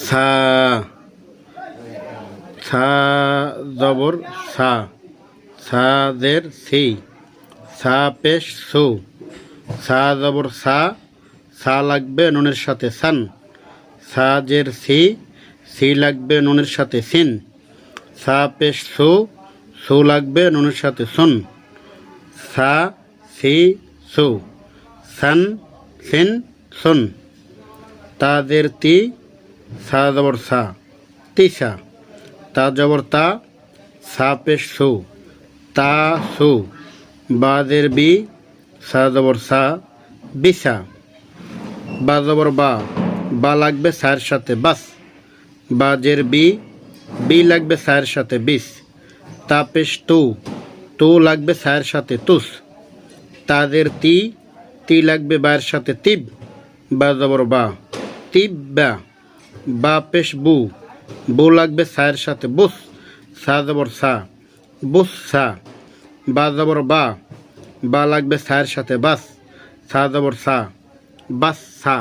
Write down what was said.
সা সা জবর সা সাদের সি সা পেশ সু সা জবর সা সা লাগবে নুনের সাথে সান সাজের সি সি লাগবে নুনের সাথে সিন সা পেশ সু সু লাগবে নুনের সাথে সুন সা সি সু সান সিন সুন তাদের তি সা জবর সা তিসা তা জবর তা সা পেশ সু তা সু বাদের বি সা জবর সা বিসা বা জবর বা লাগবে সায়ের সাথে বাস বাজের বি লাগবে সায়ের সাথে বিস তা পেশ তু লাগবে সায়ের সাথে তুস তাদের তি লাগবে বায়ের সাথে তিব বা জবর তিব বা পেশ বু লাগবে সায়ের সাথে বুস সা জবর সা বুস সা বা জবর বা লাগবে সায়ের সাথে বাস সা জবর সা বাস সা